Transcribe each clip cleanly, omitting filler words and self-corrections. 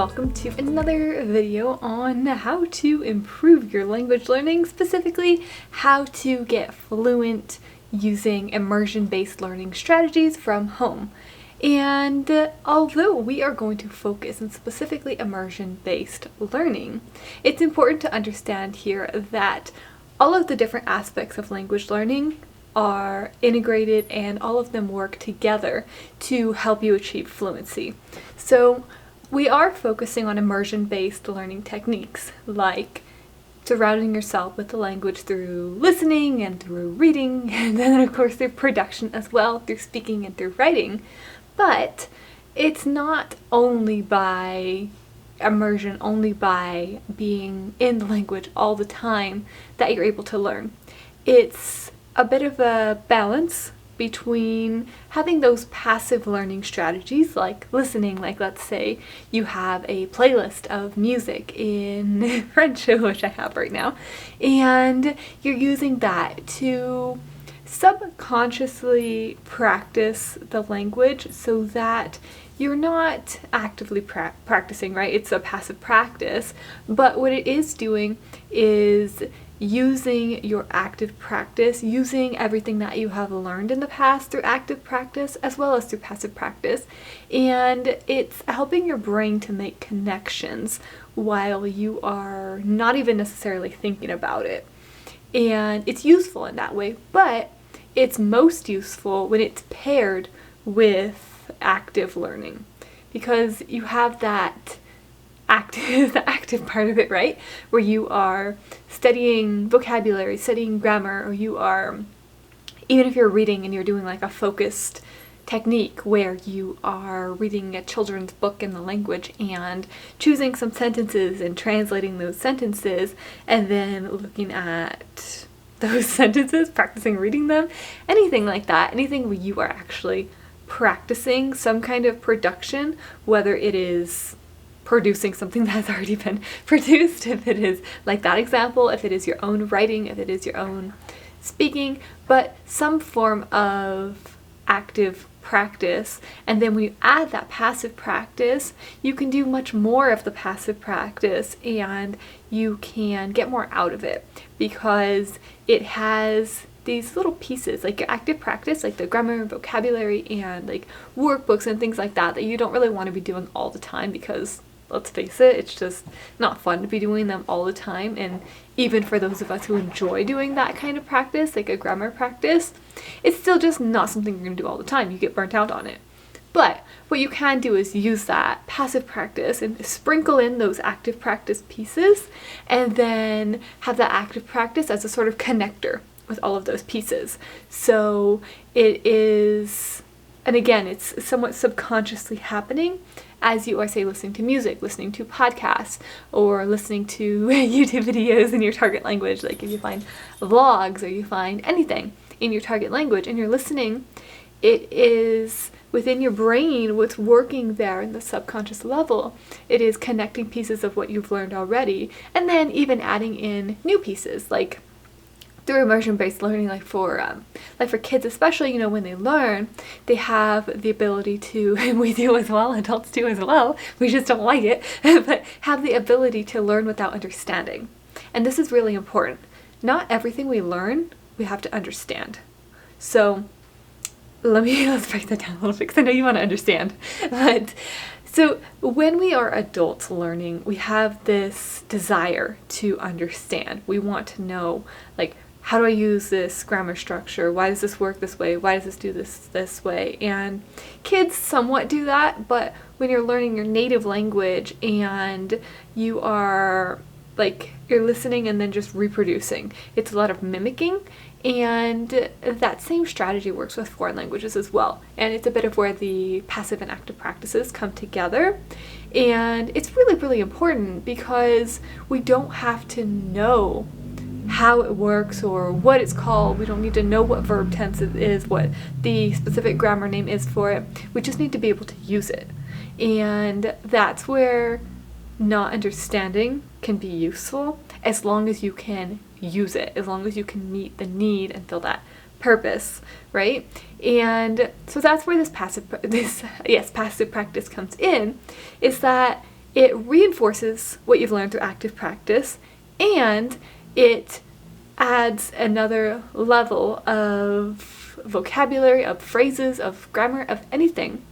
welcome to another video on how to improve your language learning, specifically how to get fluent using immersion-based learning strategies from home. And although we are going to focus on specifically immersion-based learning, it's important to understand here that all of the different aspects of language learning are integrated and all of them work together to help you achieve fluency. So we are focusing on immersion-based learning techniques like surrounding yourself with the language through listening and through reading, and then of course through production as well, through speaking and through writing. But it's not only by immersion, only by being in the language all the time that you're able to learn. It's a bit of a balance between having those passive learning strategies like listening, like let's say you have a playlist of music in French, which I have right now, and you're using that to subconsciously practice the language so that you're not actively practicing, right? It's a passive practice, but what it is doing is using your active practice, using everything that you have learned in the past through active practice as well as through passive practice. And it's helping your brain to make connections while you are not even necessarily thinking about it. And it's useful in that way, but it's most useful when it's paired with active learning, because you have that the active part of it, right? Where you are studying vocabulary, studying grammar, or you are, even if you're reading and you're doing like a focused technique where you are reading a children's book in the language and choosing some sentences and translating those sentences and then looking at those sentences, practicing reading them, anything like that, anything where you are actually practicing some kind of production, whether it is producing something that has already been produced, if it is like that example, if it is your own writing, if it is your own speaking, but some form of active practice. And then when you add that passive practice, you can do much more of the passive practice and you can get more out of it because it has these little pieces, like your active practice, like the grammar, vocabulary, and like workbooks and things like that you don't really want to be doing all the time because, let's face it, it's just not fun to be doing them all the time. And even for those of us who enjoy doing that kind of practice, like a grammar practice, it's still just not something you're going to do all the time. You get burnt out on it. But what you can do is use that passive practice and sprinkle in those active practice pieces and then have that active practice as a sort of connector with all of those pieces. So it is, and again, it's somewhat subconsciously happening as you are, say, listening to music, listening to podcasts, or listening to YouTube videos in your target language. Like if you find vlogs or you find anything in your target language and you're listening, it is within your brain what's working there in the subconscious level. It is connecting pieces of what you've learned already and then even adding in new pieces, like through immersion-based learning, like for kids especially, when they learn, they have the ability to, and we do as well, adults do as well, we just don't like it, but have the ability to learn without understanding. And this is really important. Not everything we learn, we have to understand. So let's break that down a little bit because I know you want to understand. But so when we are adults learning, we have this desire to understand. We want to know, like, how do I use this grammar structure? Why does this work this way? Why does this do this way? And kids somewhat do that, but when you're learning your native language and you are like, you're listening and then just reproducing, it's a lot of mimicking, and that same strategy works with foreign languages as well. And it's a bit of where the passive and active practices come together. And it's really, really important because we don't have to know how it works or what it's called. We don't need to know what verb tense it is, what the specific grammar name is for it. We just need to be able to use it. And that's where not understanding can be useful as long as you can use it, as long as you can meet the need and fill that purpose, right? And so that's where this passive practice comes in, is that it reinforces what you've learned through active practice, and it adds another level of vocabulary, of phrases, of grammar, of anything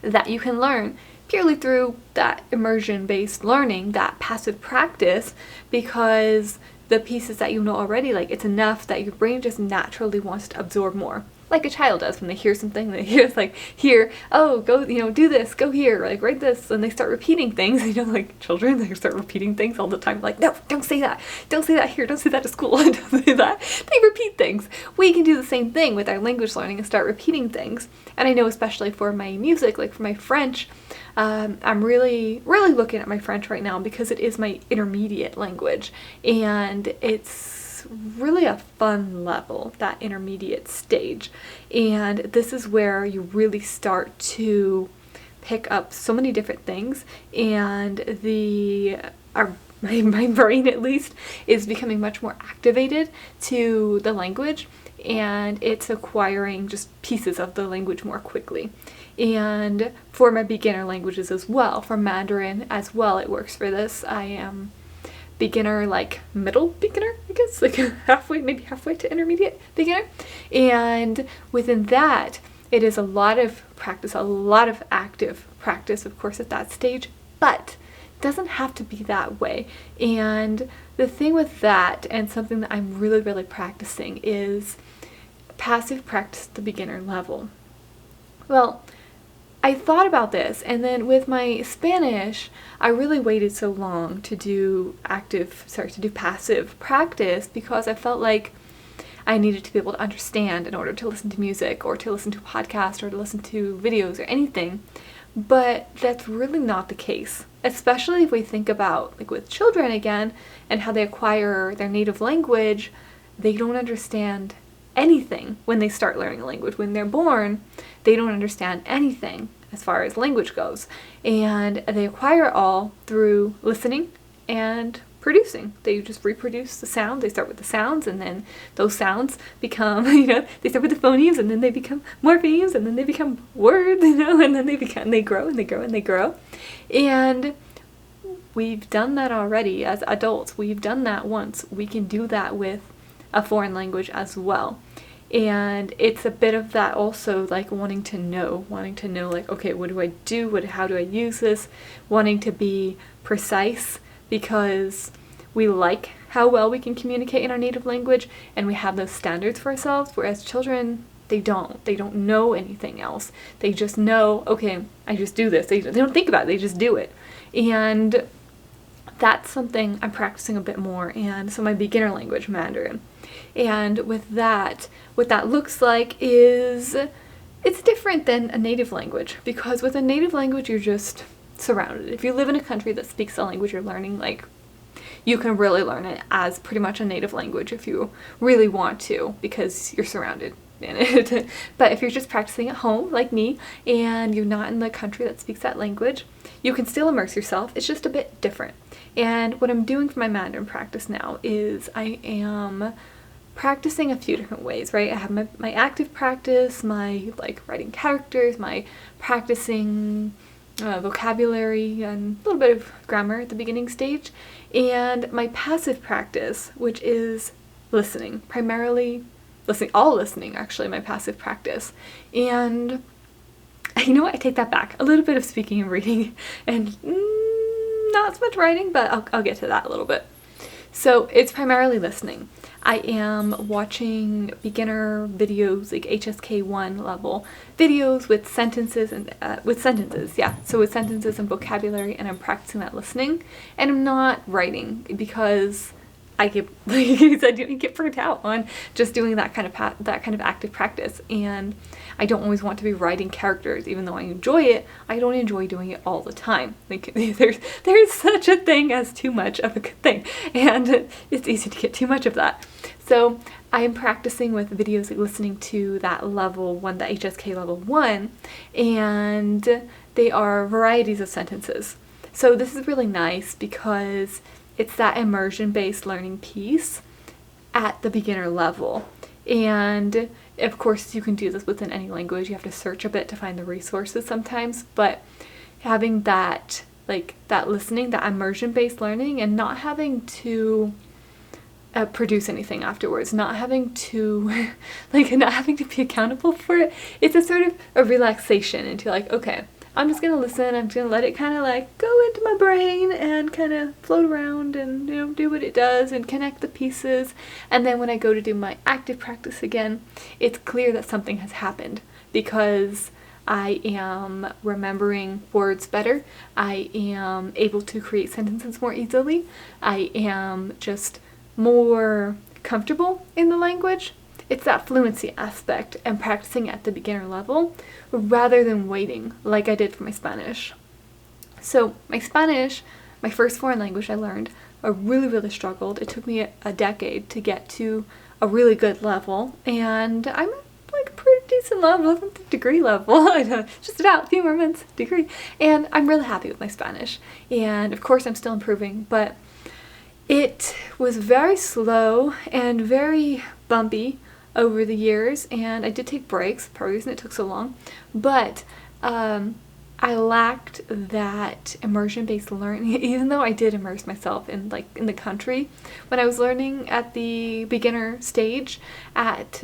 that you can learn purely through that immersion-based learning, that passive practice, because the pieces that you know already, like, it's enough that your brain just naturally wants to absorb more. Like a child does when they hear something, they hear, it's like, here, oh, go, do this, go here, like, write this, and they start repeating things, like children, they start repeating things all the time, like, no, don't say that here, don't say that to school, don't say that. They repeat things. We can do the same thing with our language learning and start repeating things. And I know especially for my music, like for my French, I'm really looking at my French right now because it is my intermediate language, and it's really a fun level, that intermediate stage. And this is where you really start to pick up so many different things, and my brain at least is becoming much more activated to the language, and it's acquiring just pieces of the language more quickly. And for my beginner languages as well, for Mandarin as well, it works for this. I am beginner, like middle beginner, I guess, like maybe halfway to intermediate beginner. And within that, it is a lot of practice, a lot of active practice, of course, at that stage, but it doesn't have to be that way. And the thing with that, and something that I'm really practicing, is passive practice at the beginner level. Well, I thought about this, and then with my Spanish, I really waited so long to do passive practice because I felt like I needed to be able to understand in order to listen to music or to listen to a podcast or to listen to videos or anything. But that's really not the case, especially if we think about, like, with children again and how they acquire their native language. They don't understand anything when they start learning a language. When they're born, they don't understand anything as far as language goes, and they acquire all through listening and producing. They just reproduce the sound. They start with the sounds, and then those sounds become, they start with the phonemes, and then they become morphemes, and then they become words, and then they grow and they grow and they grow. And we've done that already as adults. We've done that once. We can do that with a foreign language as well. And it's a bit of that also, like wanting to know, like, okay, what do I do? How do I use this? Wanting to be precise, because we like how well we can communicate in our native language, and we have those standards for ourselves, whereas children, they don't know anything else. They just know, okay, I just do this. They don't think about it, they just do it. And that's something I'm practicing a bit more. And so my beginner language, Mandarin. And with that, what that looks like is, it's different than a native language, because with a native language, you're just surrounded. If you live in a country that speaks the language you're learning, like, you can really learn it as pretty much a native language if you really want to, because you're surrounded in it. But if you're just practicing at home, like me, and you're not in the country that speaks that language, you can still immerse yourself. It's just a bit different. And what I'm doing for my Mandarin practice now is I am practicing a few different ways, right? I have my active practice, my, like, writing characters, my practicing vocabulary and a little bit of grammar at the beginning stage, and my passive practice, which is listening, primarily listening, actually, my passive practice. And you know what, I take that back. A little bit of speaking and reading, and not as much writing, but I'll get to that a little bit. So it's primarily listening. I am watching beginner videos, like HSK1 level videos with sentences and So with sentences and vocabulary, and I'm practicing that listening. And I'm not writing because I get, like you said, you get burnt out on just doing that kind of active practice. And I don't always want to be writing characters, even though I enjoy it. I don't enjoy doing it all the time. Like, there's such a thing as too much of a good thing, and it's easy to get too much of that. So I'm practicing with videos, like listening to that level 1, the HSK level 1, and they are varieties of sentences. So this is really nice because it's that immersion-based learning piece at the beginner level. And of course, you can do this within any language. You have to search a bit to find the resources sometimes, but having that like that listening, that immersion-based learning, and not having to produce anything afterwards, not having to not having to be accountable for it. It's a sort of a relaxation into like, okay, I'm just gonna listen, I'm just gonna let it kind of like go into my brain and kind of float around and, you know, do what it does and connect the pieces. And then when I go to do my active practice again, it's clear that something has happened because I am remembering words better. I am able to create sentences more easily. I am just more comfortable in the language. It's that fluency aspect and practicing at the beginner level rather than waiting like I did for my Spanish. So my Spanish, my first foreign language I learned, I really struggled. It took me a decade to get to a really good level, and I'm like a pretty decent level, I'm at the degree level, just about a few more months degree, and I'm really happy with my Spanish. And of course I'm still improving, but it was very slow and very bumpy over the years, and I did take breaks, part of the reason it took so long, but I lacked that immersion-based learning, even though I did immerse myself in the country. When I was learning at the beginner stage at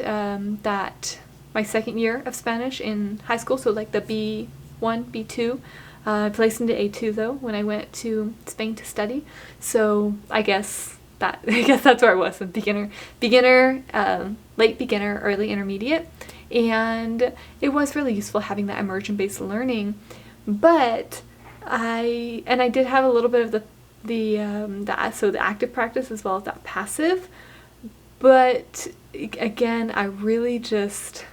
my second year of Spanish in high school, so like the B1, B2, I placed into A2 though when I went to Spain to study. So I guess that's where I was, beginner, late beginner, early intermediate, and it was really useful having that immersion-based learning. But I did have a little bit of the active practice as well as that passive. But again, I really just,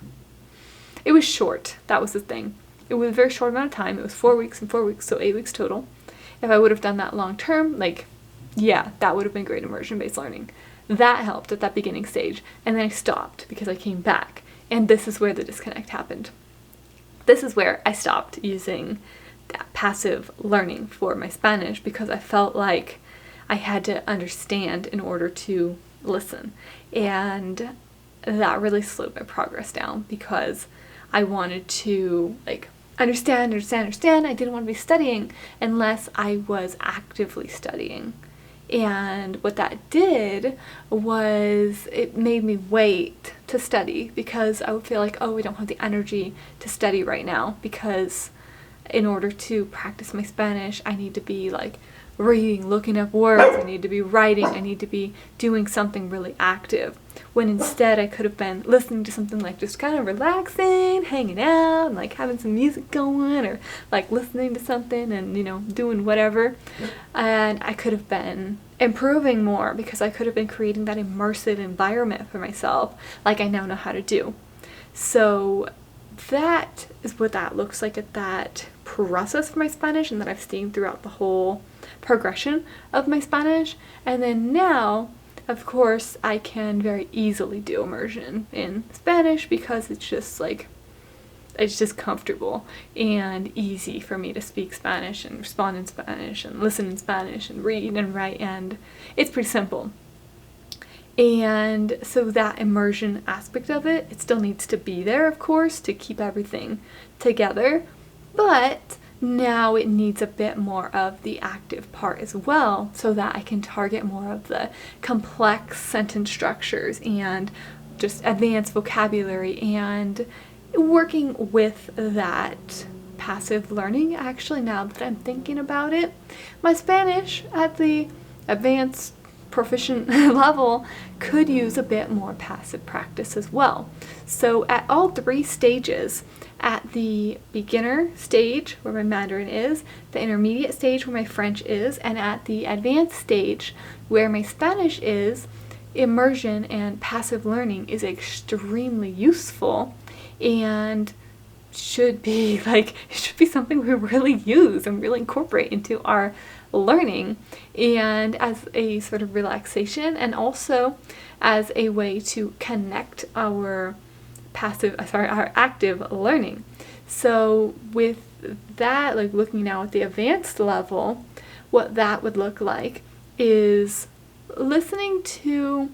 it was short. That was the thing. It was a very short amount of time. It was 4 weeks and 4 weeks, so 8 weeks total. If I would have done that long term, yeah, that would have been great immersion-based learning. That helped at that beginning stage. And then I stopped because I came back. And this is where the disconnect happened. This is where I stopped using that passive learning for my Spanish because I felt like I had to understand in order to listen. And that really slowed my progress down because I wanted to understand. I didn't want to be studying unless I was actively studying. And what that did was it made me wait to study because I would feel like, oh, I don't have the energy to study right now because in order to practice my Spanish, I need to be reading, looking up words, I need to be writing, I need to be doing something really active. When instead I could have been listening to something just kind of relaxing, hanging out, and having some music going, or listening to something and doing whatever. And I could have been improving more because I could have been creating that immersive environment for myself like I now know how to do. So that is what that looks like at that process for my Spanish, and that I've seen throughout the whole progression of my Spanish. And then now, of course, I can very easily do immersion in Spanish because it's just comfortable and easy for me to speak Spanish and respond in Spanish and listen in Spanish and read and write, and it's pretty simple. And so that immersion aspect of it still needs to be there, of course, to keep everything together, but now it needs a bit more of the active part as well so that I can target more of the complex sentence structures and just advanced vocabulary and working with that passive learning. Actually, now that I'm thinking about it, my Spanish at the advanced proficient level could use a bit more passive practice as well. So at all three stages, at the beginner stage where my Mandarin is, the intermediate stage where my French is, and at the advanced stage where my Spanish is, immersion and passive learning is extremely useful and should be something we really use and really incorporate into our learning, and as a sort of relaxation and also as a way to connect our active learning. So with that, looking now at the advanced level, what that would look like is listening to,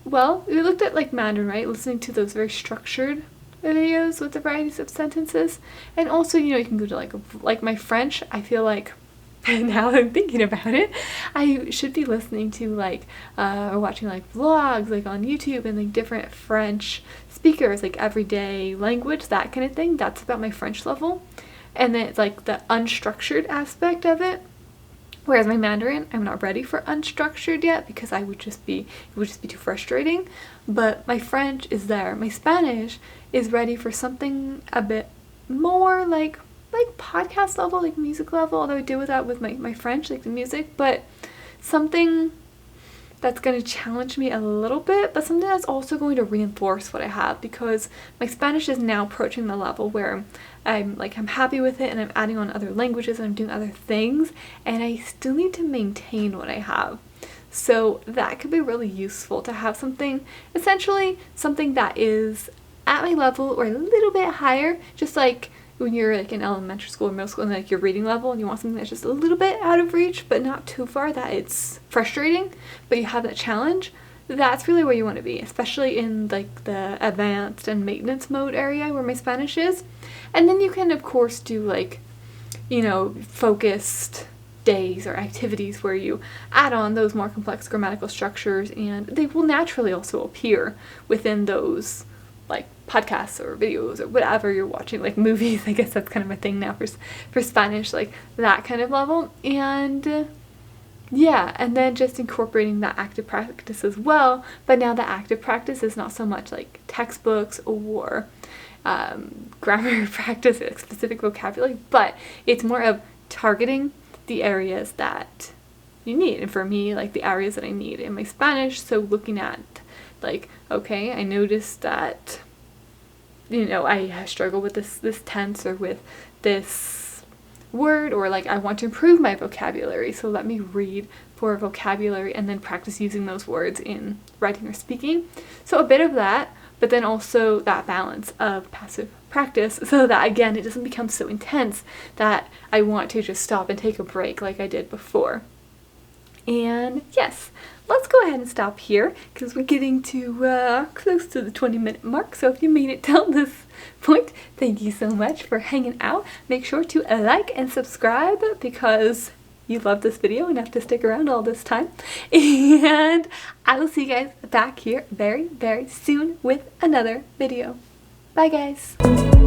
well, we looked at Mandarin, right? Listening to those very structured videos with the varieties of sentences, and also you can go to like my French. I feel like now I'm thinking about it, I should be listening to like or watching like vlogs like on YouTube and like different French speakers, like everyday language, that kind of thing. That's about my French level. And then it's like the unstructured aspect of it. Whereas my Mandarin, I'm not ready for unstructured yet because it would just be too frustrating. But my French is there. My Spanish is ready for something a bit more like podcast level, like music level, although I deal with that with my French, like the music, but something that's going to challenge me a little bit, but something that's also going to reinforce what I have, because my Spanish is now approaching the level where I'm happy with it and I'm adding on other languages and I'm doing other things, and I still need to maintain what I have. So that could be really useful to have something, essentially something that is at my level or a little bit higher, just like when you're like in elementary school or middle school and like your reading level and you want something that's just a little bit out of reach but not too far that it's frustrating, but you have that challenge. That's really where you want to be, especially in like the advanced and maintenance mode area where my Spanish is. And then you can of course do like, you know, focused days or activities where you add on those more complex grammatical structures, and they will naturally also appear within those like podcasts or videos or whatever you're watching, like movies. I guess that's kind of a thing now for Spanish, like that kind of level. And yeah, and then just incorporating that active practice as well. But now the active practice is not so much like textbooks or grammar practice, like specific vocabulary, but it's more of targeting the areas that you need. And for me, like the areas that I need in my Spanish, so looking at like, okay, I noticed that, you know, I struggle with this tense or with this word, or like I want to improve my vocabulary, so let me read for vocabulary and then practice using those words in writing or speaking. So a bit of that, but then also that balance of passive practice, so that again it doesn't become so intense that I want to just stop and take a break like I did before. And yes, let's go ahead and stop here because we're getting to close to the 20-minute mark. So if you made it till this point, thank you so much for hanging out. Make sure to like and subscribe because you love this video enough to stick around all this time. And I will see you guys back here very, very soon with another video. Bye guys!